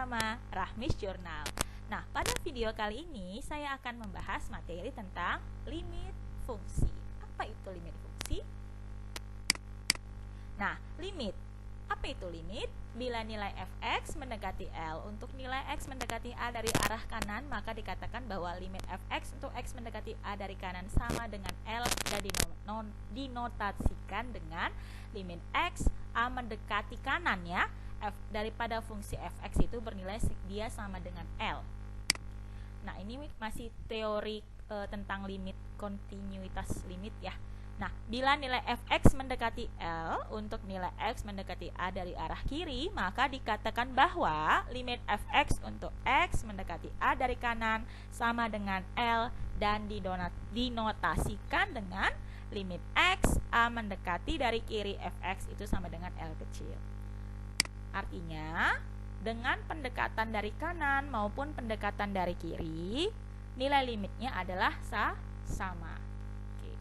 bersama Rahmis Jurnal. Nah, pada video kali ini saya akan membahas materi tentang limit fungsi. Apa itu limit fungsi? Nah, limit. Apa itu limit? Bila nilai fx mendekati L, untuk nilai x mendekati A dari arah kanan, maka dikatakan bahwa limit fx untuk x mendekati A dari kanan sama dengan L dan dinotasikan dengan limit x A mendekati kanan ya. Daripada fungsi fx itu bernilai dia sama dengan L. Nah, ini masih teori tentang limit, kontinuitas limit ya. Nah, bila nilai fx mendekati L untuk nilai x mendekati A dari arah kiri, maka dikatakan bahwa limit fx untuk x mendekati A dari kanan sama dengan L dan dinotasikan dengan limit x A mendekati dari kiri fx itu sama dengan L kecil. Artinya, dengan pendekatan dari kanan maupun pendekatan dari kiri, nilai limitnya adalah sama. Oke.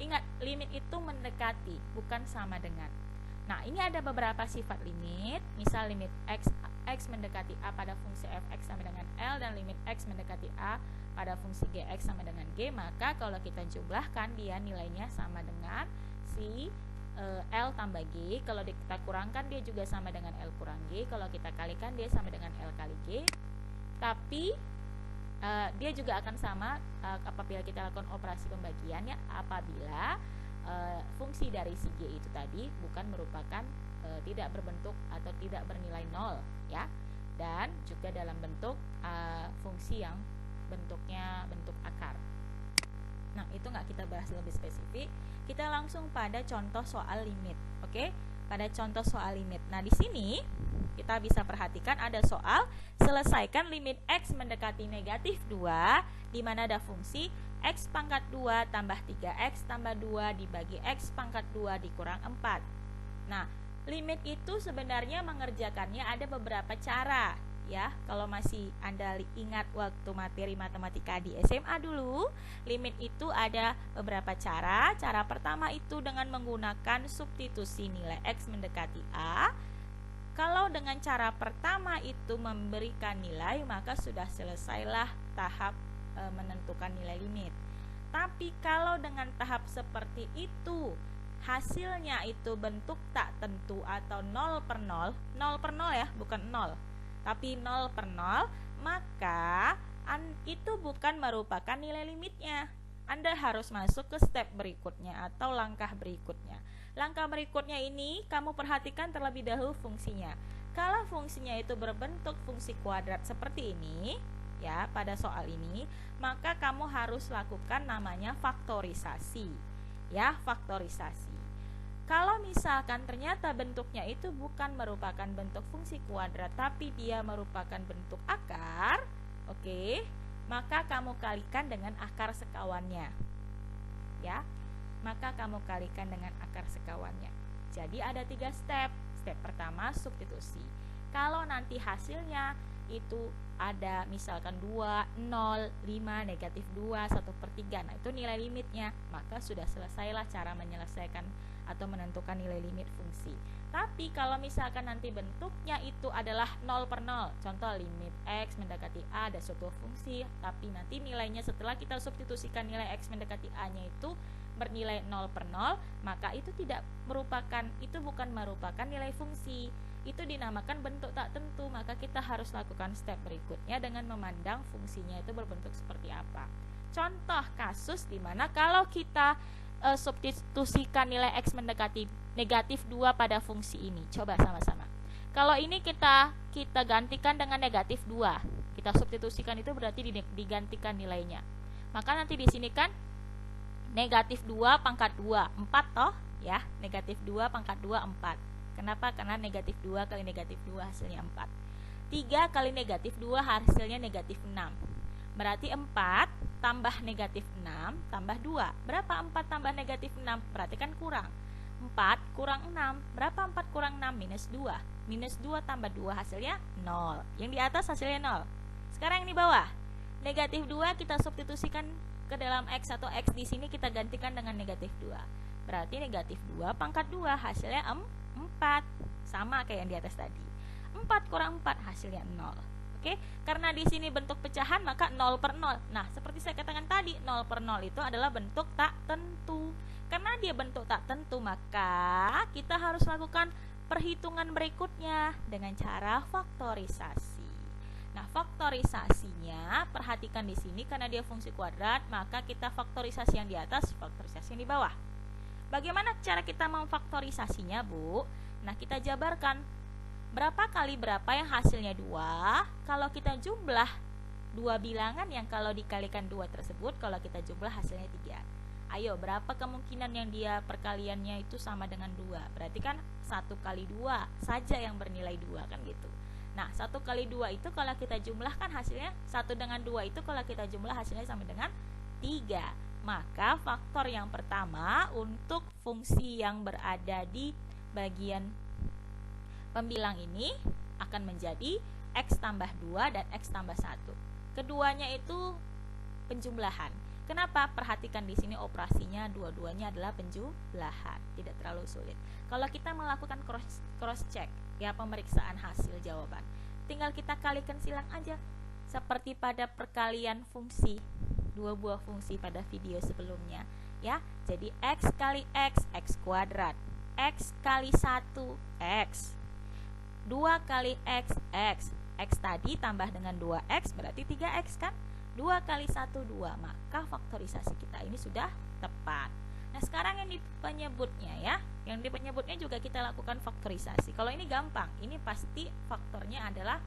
Ingat, limit itu mendekati, bukan sama dengan. Nah, ini ada beberapa sifat limit. Misal limit x mendekati A pada fungsi fx sama dengan L dan limit x mendekati A pada fungsi gx sama dengan G, maka kalau kita jumlahkan dia nilainya sama dengan si L tambah G. Kalau kita kurangkan dia juga sama dengan L kurang G. Kalau kita kalikan dia sama dengan L kali G. Tapi dia juga akan sama apabila kita lakukan operasi pembagian ya, apabila fungsi dari si G itu tadi bukan merupakan tidak berbentuk atau tidak bernilai 0 ya, dan juga dalam bentuk fungsi yang bentuknya bentuk akar. Nah, itu nggak kita bahas lebih spesifik. Kita langsung pada contoh soal limit. Oke? Pada contoh soal limit. Nah, di sini kita bisa perhatikan ada soal selesaikan limit x mendekati negatif 2 di mana ada fungsi x pangkat 2 tambah 3x tambah 2 dibagi x pangkat 2 dikurang 4. Nah, limit itu sebenarnya mengerjakannya ada beberapa cara. Ya, kalau masih Anda ingat waktu materi matematika di SMA dulu, limit itu ada beberapa cara. Cara pertama itu dengan menggunakan substitusi nilai x mendekati A. Kalau dengan cara pertama itu memberikan nilai, maka sudah selesailah tahap menentukan nilai limit. Tapi kalau dengan tahap seperti itu, hasilnya itu bentuk tak tentu atau 0 per 0 per 0 ya, bukan 0. Tapi 0 per 0, maka itu bukan merupakan nilai limitnya. Anda harus masuk ke step berikutnya atau langkah berikutnya. Langkah berikutnya ini kamu perhatikan terlebih dahulu fungsinya. Kalau fungsinya itu berbentuk fungsi kuadrat seperti ini, ya pada soal ini, maka kamu harus lakukan namanya faktorisasi. Ya, faktorisasi. Kalau misalkan ternyata bentuknya itu bukan merupakan bentuk fungsi kuadrat, tapi dia merupakan bentuk akar, oke, maka kamu kalikan dengan akar sekawannya. Ya, maka kamu kalikan dengan akar sekawannya. Jadi ada 3 step. Step pertama substitusi. Kalau nanti hasilnya itu ada misalkan 2, 0, 5, negatif 2, 1/3. Nah, itu nilai limitnya. Maka sudah selesailah cara menyelesaikan atau menentukan nilai limit fungsi. Tapi kalau misalkan nanti bentuknya itu adalah 0 per 0, contoh limit x mendekati A ada suatu fungsi, tapi nanti nilainya setelah kita substitusikan nilai x mendekati A nya itu bernilai 0 per 0, maka itu bukan merupakan nilai fungsi. Itu dinamakan bentuk tak tentu, maka kita harus lakukan step berikutnya dengan memandang fungsinya itu berbentuk seperti apa. Contoh kasus di mana kalau kita substitusikan nilai x mendekati negatif 2 pada fungsi ini. Coba sama-sama. Kalau ini kita gantikan dengan negatif 2. Kita substitusikan itu berarti digantikan nilainya. Maka nanti di sini kan negatif 2 pangkat 2, 4 toh, ya. Negatif 2 pangkat 2, 4. Kenapa? Karena negatif 2 kali negatif 2 hasilnya 4. 3 kali negatif 2 hasilnya negatif 6. Berarti 4 tambah negatif 6 tambah 2. Berapa 4 tambah negatif 6? Berarti kan kurang. 4 kurang 6. Berapa 4 kurang 6? Minus 2. Minus 2 tambah 2 hasilnya 0. Yang di atas hasilnya 0. Sekarang yang di bawah. Negatif 2 kita substitusikan ke dalam x atau x di sini kita gantikan dengan negatif 2. Berarti negatif 2 pangkat 2 hasilnya 4. Sama kayak yang di atas tadi. 4 kurang 4 hasilnya 0. Oke, karena di sini bentuk pecahan maka 0 per 0. Nah, seperti saya katakan tadi, 0 per 0 itu adalah bentuk tak tentu. Karena dia bentuk tak tentu, maka kita harus lakukan perhitungan berikutnya dengan cara faktorisasi. Nah, faktorisasinya, perhatikan di sini karena dia fungsi kuadrat, maka kita faktorisasi yang di atas, faktorisasi yang di bawah. Bagaimana cara kita memfaktorisasinya, Bu? Nah, kita jabarkan berapa kali berapa yang hasilnya 2. Kalau kita jumlah dua bilangan yang kalau dikalikan 2 tersebut, kalau kita jumlah hasilnya 3. Ayo, berapa kemungkinan yang dia perkaliannya itu sama dengan 2? Berarti kan 1 kali 2 saja yang bernilai 2 kan gitu. Nah, 1 kali 2 itu kalau kita jumlahkan hasilnya, 1 dengan 2 itu kalau kita jumlah hasilnya sama dengan 3. Maka faktor yang pertama untuk fungsi yang berada di bagian pembilang ini akan menjadi X tambah 2 dan X tambah 1. Keduanya itu penjumlahan. Kenapa? Perhatikan di sini operasinya dua-duanya adalah penjumlahan, tidak terlalu sulit. Kalau kita melakukan cross check, ya pemeriksaan hasil jawaban, tinggal kita kalikan silang aja, seperti pada perkalian fungsi, dua buah fungsi pada video sebelumnya, ya. Jadi X kali X, X kuadrat, X kali 1, X, 2 kali X, X, X tadi tambah dengan 2X berarti 3X kan. 2 kali 1, 2. Maka faktorisasi kita ini sudah tepat. Nah, sekarang yang di penyebutnya ya. Yang di penyebutnya juga kita lakukan faktorisasi. Kalau ini gampang. Ini pasti faktornya adalah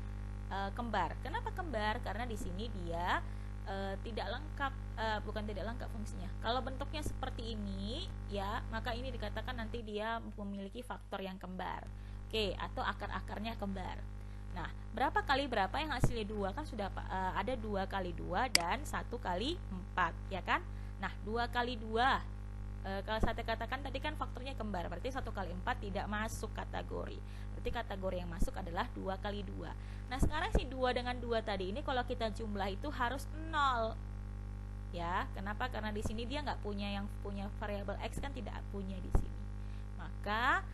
kembar. Kenapa kembar? Karena di sini dia tidak lengkap, bukan tidak lengkap fungsinya. Kalau bentuknya seperti ini ya, maka ini dikatakan nanti dia memiliki faktor yang kembar. Oke, atau akar-akarnya kembar. Nah, berapa kali berapa yang hasilnya 2 kan sudah ada 2 kali 2 dan 1 kali 4 ya kan. Nah, 2 kali 2 kalau saya katakan tadi kan faktornya kembar, berarti 1 kali 4 tidak masuk kategori. Berarti kategori yang masuk adalah 2 kali 2. Nah, sekarang si 2 dengan 2 tadi ini kalau kita jumlah itu harus 0. Ya, kenapa? Karena di sini dia nggak punya yang punya variabel X kan, tidak punya di sini. Maka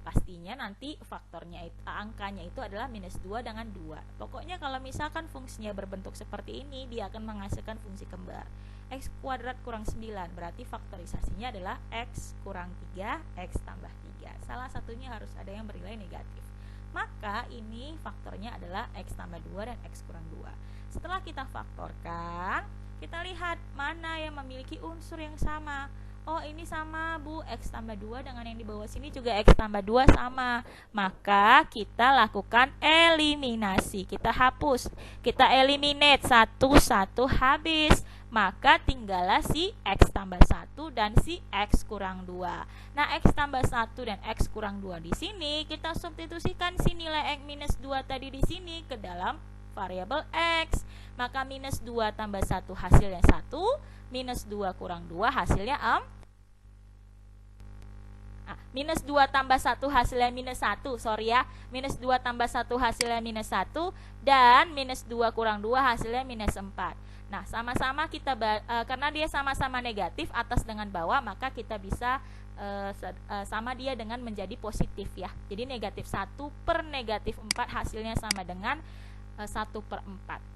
pastinya nanti faktornya itu, angkanya itu adalah minus 2 dengan 2. Pokoknya kalau misalkan fungsinya berbentuk seperti ini, dia akan menghasilkan fungsi kembar. X kuadrat kurang 9, berarti faktorisasinya adalah X kurang 3, X tambah 3. Salah satunya harus ada yang bernilai negatif. Maka ini faktornya adalah X tambah 2 dan X kurang 2. Setelah kita faktorkan, kita lihat mana yang memiliki unsur yang sama. Oh, ini sama, Bu. X tambah 2 dengan yang di bawah sini juga X tambah 2 sama. Maka kita lakukan eliminasi. Kita hapus. Kita eliminate. 1 habis. Maka tinggallah si X tambah 1 dan si X kurang 2. Nah, X tambah 1 dan X kurang 2 di sini kita substitusikan si nilai X minus 2 tadi di sini ke dalam variabel X. Maka minus 2 tambah 1 hasilnya 1. Minus 2 kurang 2 hasilnya minus 2 tambah 1 hasilnya minus 1. Sorry ya, minus 2 tambah 1 hasilnya minus 1. Dan minus 2 kurang 2 hasilnya minus 4. Nah, sama-sama kita karena dia sama-sama negatif atas dengan bawah, maka kita bisa sama dia dengan menjadi positif ya. Jadi negatif 1 per negatif 4 hasilnya sama dengan 1 per 4.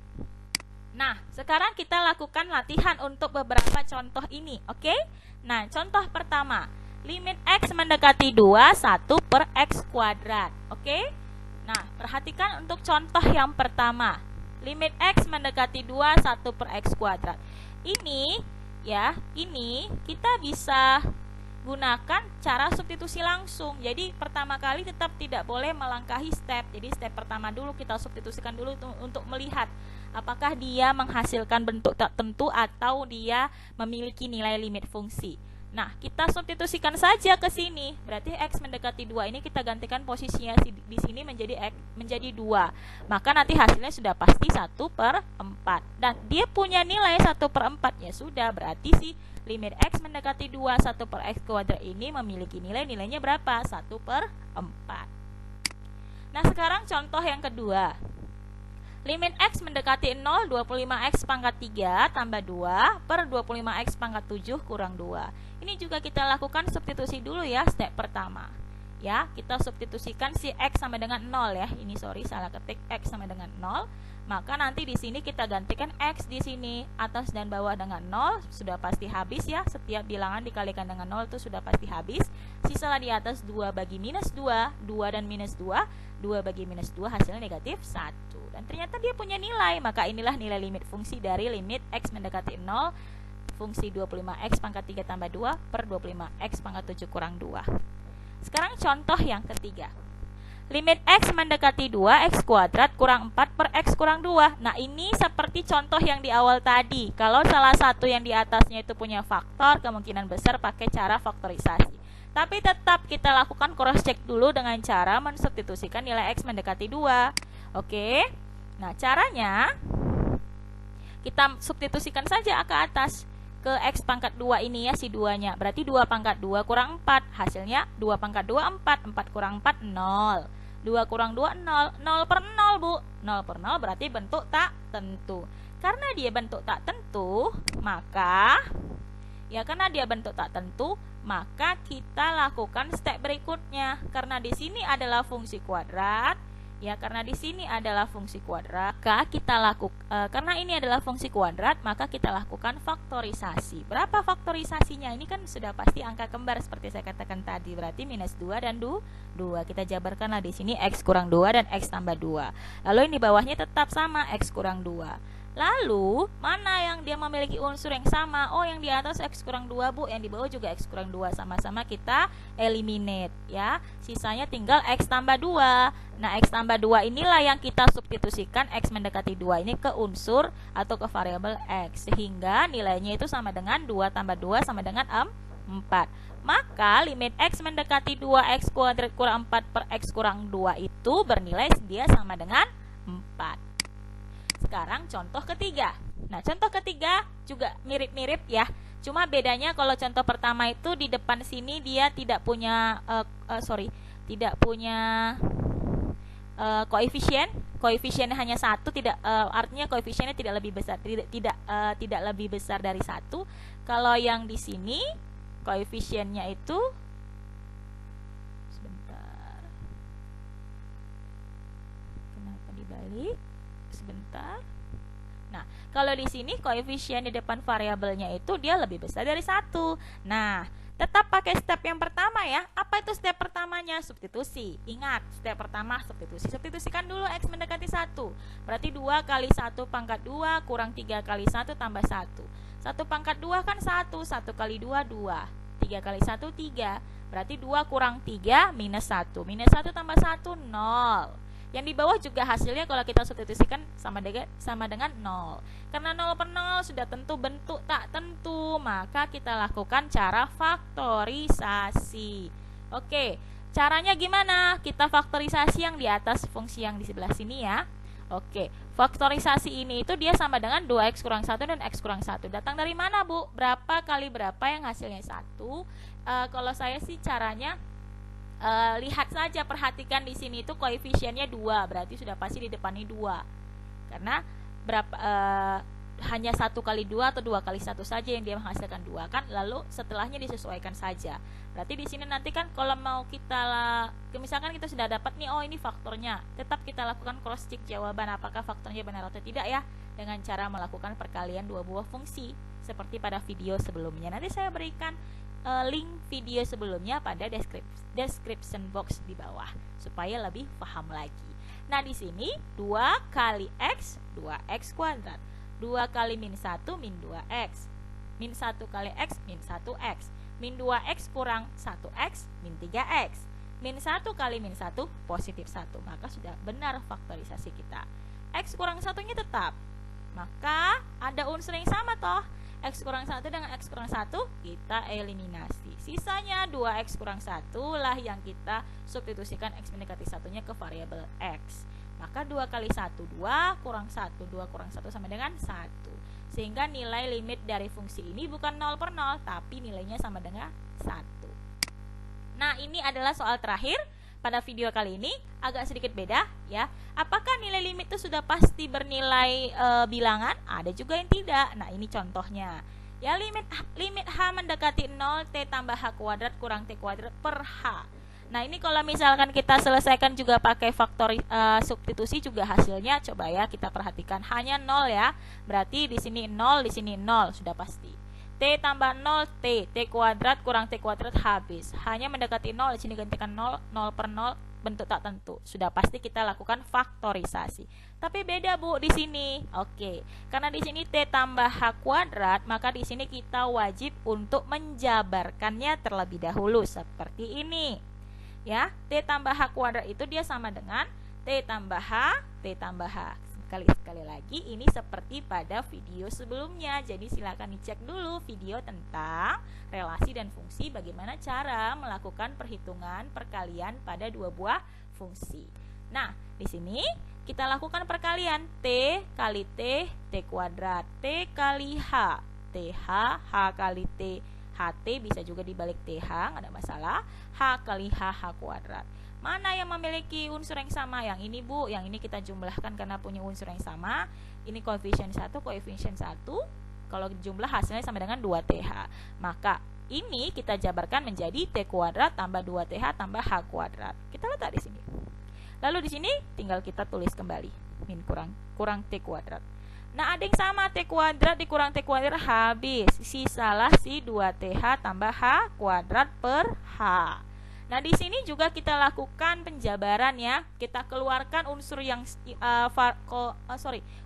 Nah, sekarang kita lakukan latihan untuk beberapa contoh ini, oke? Nah, contoh pertama, limit X mendekati 2, 1 per X kuadrat, oke? Nah, perhatikan untuk contoh yang pertama, limit X mendekati 2, 1 per X kuadrat. Ini, ya, ini kita bisa gunakan cara substitusi langsung. Jadi pertama kali tetap tidak boleh melangkahi step. Jadi step pertama dulu kita substitusikan dulu untuk melihat apakah dia menghasilkan bentuk tertentu atau dia memiliki nilai limit fungsi. Nah, kita substitusikan saja ke sini. Berarti X mendekati 2 ini kita gantikan posisinya di sini menjadi X menjadi 2. Maka nanti hasilnya sudah pasti 1 per 4. Dan dia punya nilai 1 per 4. Ya sudah, berarti si limit X mendekati 2, 1 per X kuadrat ini memiliki nilainya berapa? 1 per 4. Nah, sekarang contoh yang kedua. Limit X mendekati 0, 25X pangkat 3 tambah 2 per 25X pangkat 7 kurang 2. Ini juga kita lakukan substitusi dulu ya, step pertama. ya, kita substitusikan si X sama dengan 0 ya. Ini sorry, salah ketik, X sama dengan 0. Maka nanti di sini kita gantikan X di sini, atas dan bawah dengan 0, sudah pasti habis ya. Setiap bilangan dikalikan dengan 0 itu sudah pasti habis. Sisalah di atas 2 bagi minus 2, 2 dan minus 2, 2 bagi minus 2 hasilnya negatif 1. Dan ternyata dia punya nilai, maka inilah nilai limit fungsi dari limit X mendekati 0, fungsi 25X pangkat 3 tambah 2 per 25X pangkat 7 kurang 2. Sekarang contoh yang ketiga. Limit X mendekati 2X kuadrat kurang 4 per X kurang 2. Nah, ini seperti contoh yang di awal tadi. Kalau salah satu yang di atasnya itu punya faktor, kemungkinan besar pakai cara faktorisasi. Tapi tetap kita lakukan cross check dulu dengan cara mensubstitusikan nilai X mendekati 2. Oke. Nah, caranya kita substitusikan saja ke atas, ke X pangkat 2 ini ya, si 2-nya. Berarti 2 pangkat 2 kurang 4. Hasilnya 2 pangkat 2, 4. 4 kurang 4, 0. 2 kurang 2, 0. 0 per 0, Bu. 0 per 0 berarti bentuk tak tentu. Karena dia bentuk tak tentu, maka kita lakukan step berikutnya. Karena di sini adalah fungsi kuadrat, karena ini adalah fungsi kuadrat, maka kita lakukan faktorisasi. Berapa faktorisasinya? Ini kan sudah pasti angka kembar seperti saya katakan tadi. Berarti minus 2 dan 2. Kita jabarkanlah di sini X kurang 2 dan X tambah 2. Lalu yang di bawahnya tetap sama, X kurang 2. Lalu, mana yang dia memiliki unsur yang sama? Oh, yang di atas X kurang 2, Bu. Yang di bawah juga X kurang 2. Sama-sama kita eliminate, ya. Sisanya tinggal X tambah 2. Nah, X tambah 2 inilah yang kita substitusikan X mendekati 2 ini ke unsur atau ke variabel X. Sehingga nilainya itu sama dengan 2 tambah 2 sama dengan 4. Maka limit X mendekati 2X kuadrat kurang 4 per X kurang 2 itu bernilai dia sama dengan 4. Sekarang contoh ketiga. Nah, contoh ketiga juga mirip-mirip ya. Cuma bedanya kalau contoh pertama itu di depan sini dia tidak punya koefisien. Koefisiennya hanya 1, artinya koefisiennya tidak lebih besar, tidak lebih besar dari 1. Kalau yang di sini koefisiennya itu sebentar. Kenapa dibalik? Sebentar. Nah, kalau di sini koefisien di depan variabelnya itu dia lebih besar dari 1. Nah, tetap pakai step yang pertama ya. Apa itu step pertamanya? Substitusi. Ingat, step pertama substitusi. Substitusikan dulu X mendekati 1. Berarti 2 kali 1 pangkat 2 kurang 3 kali 1 tambah 1. 1 pangkat 2 kan 1. 1 kali 2, 2. 3 kali 1, 3. Berarti 2 kurang 3 minus 1. Minus 1 tambah 1, 0. Yang di bawah juga hasilnya kalau kita substitusikan sama dengan 0. Karena 0 per 0 sudah tentu bentuk tak tentu, maka kita lakukan cara faktorisasi. Oke, caranya gimana? Kita faktorisasi yang di atas fungsi yang di sebelah sini ya. Oke, faktorisasi ini itu dia sama dengan 2X kurang 1 dan X kurang 1. Datang dari mana, Bu? Berapa kali berapa yang hasilnya 1? Kalau saya sih caranya lihat saja, perhatikan di sini itu koefisiennya 2, berarti sudah pasti di depannya 2. Karena hanya 1 kali 2 atau 2 kali 1 saja yang dia menghasilkan 2 kan, lalu setelahnya disesuaikan saja. Berarti di sini nanti kan kalau mau misalkan kita sudah dapat nih, oh ini faktornya, tetap kita lakukan cross check jawaban apakah faktornya benar atau tidak ya, dengan cara melakukan perkalian dua buah fungsi seperti pada video sebelumnya. Nanti saya berikan link video sebelumnya pada description box di bawah supaya lebih paham lagi. Nah, di sini 2 kali X, 2X kuadrat. 2 kali min 1, min 2X. Min 1 kali X, min 1X. Min 2X kurang 1X, min 3X. Min 1 kali min 1, positif 1. Maka sudah benar faktorisasi kita. X kurang 1-nya tetap. Maka ada unsur yang sama toh. X kurang 1 dengan X kurang 1 kita eliminasi. Sisanya 2X kurang 1 lah yang kita substitusikan X mendekati 1-nya ke variabel X. Maka 2 kali 1, 2 kurang 1. 2 kurang 1 sama dengan 1. Sehingga nilai limit dari fungsi ini bukan 0 per 0, tapi nilainya sama dengan 1. Nah, ini adalah soal terakhir pada video kali ini. Agak sedikit beda ya. Apakah nilai limit itu sudah pasti bernilai bilangan? Ada juga yang tidak. Nah, ini contohnya. Ya, limit H mendekati 0, T tambah H kuadrat kurang T kuadrat per H. Nah, ini kalau misalkan kita selesaikan juga pakai faktor substitusi juga hasilnya coba ya kita perhatikan hanya 0 ya. Berarti di sini 0, di sini 0 sudah pasti. T tambah 0 T kuadrat kurang T kuadrat habis. Hanya mendekati 0, di sini gantikan 0, 0 per 0 bentuk tak tentu. Sudah pasti kita lakukan faktorisasi. Tapi beda Bu di sini. Oke. Karena di sini T tambah H kuadrat, maka di sini kita wajib untuk menjabarkannya terlebih dahulu seperti ini. Ya, T tambah H kuadrat itu dia sama dengan T tambah H, T tambah H. Sekali lagi, ini seperti pada video sebelumnya. Jadi silakan dicek dulu video tentang relasi dan fungsi, bagaimana cara melakukan perhitungan perkalian pada dua buah fungsi. Nah, di sini kita lakukan perkalian T kali T, T kuadrat, T kali H, TH, H kali T, HT bisa juga dibalik TH, nggak ada masalah. H kali H, H kuadrat. Mana yang memiliki unsur yang sama? Yang ini Bu, yang ini kita jumlahkan karena punya unsur yang sama. Ini koefisien 1, koefisien 1. Kalau jumlah hasilnya sama dengan 2TH. Maka ini kita jabarkan menjadi T kuadrat tambah 2TH tambah H kuadrat. Kita letak di sini. Lalu di sini tinggal kita tulis kembali. Min kurang T kuadrat. Nah, ada yang sama T kuadrat dikurang T kuadrat habis. Sisalah si 2TH tambah H kuadrat per H. Nah, di sini juga kita lakukan penjabaran ya. Kita keluarkan unsur yang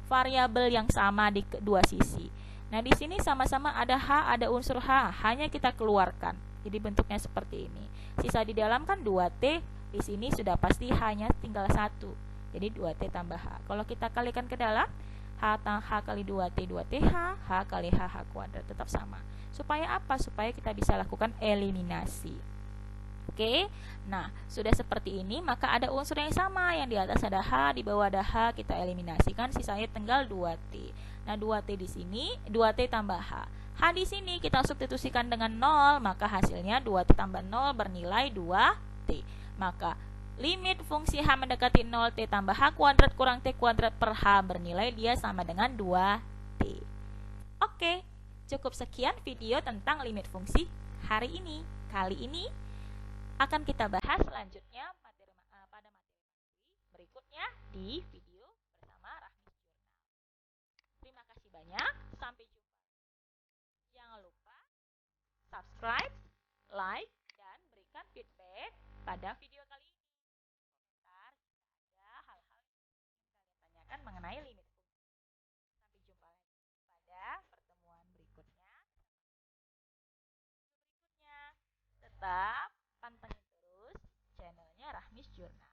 variabel yang sama di kedua sisi. Nah, di sini sama-sama ada H, ada unsur H, hanya kita keluarkan. Jadi bentuknya seperti ini. Sisa di dalam kan 2T, di sini sudah pasti hanya tinggal 1. Jadi 2T tambah H. Kalau kita kalikan ke dalam, H kali 2T 2TH, H kali H kuadrat tetap sama. Supaya apa? Supaya kita bisa lakukan eliminasi. Oke, nah sudah seperti ini, maka ada unsur yang sama, yang di atas ada H, di bawah ada H, kita eliminasikan, sisanya tinggal 2T. Nah 2T di sini, 2T tambah H. H di sini kita substitusikan dengan 0, maka hasilnya 2T tambah 0 bernilai 2T. Maka limit fungsi H mendekati 0, T tambah H kuadrat kurang T kuadrat per H bernilai dia sama dengan 2T. Oke, cukup sekian video tentang limit fungsi hari ini. Kali ini akan kita bahas selanjutnya pada materi berikutnya di video bersama Rahmis Jurnal. Terima kasih banyak, sampai jumpa. Jangan lupa subscribe, like, dan berikan feedback pada video kali ini. Komentar jika ada hal-hal yang kalian tanyakan mengenai limit fungsi. Sampai jumpa lagi pada pertemuan berikutnya. Tetap pantengin terus channelnya Rahmis Jurnal.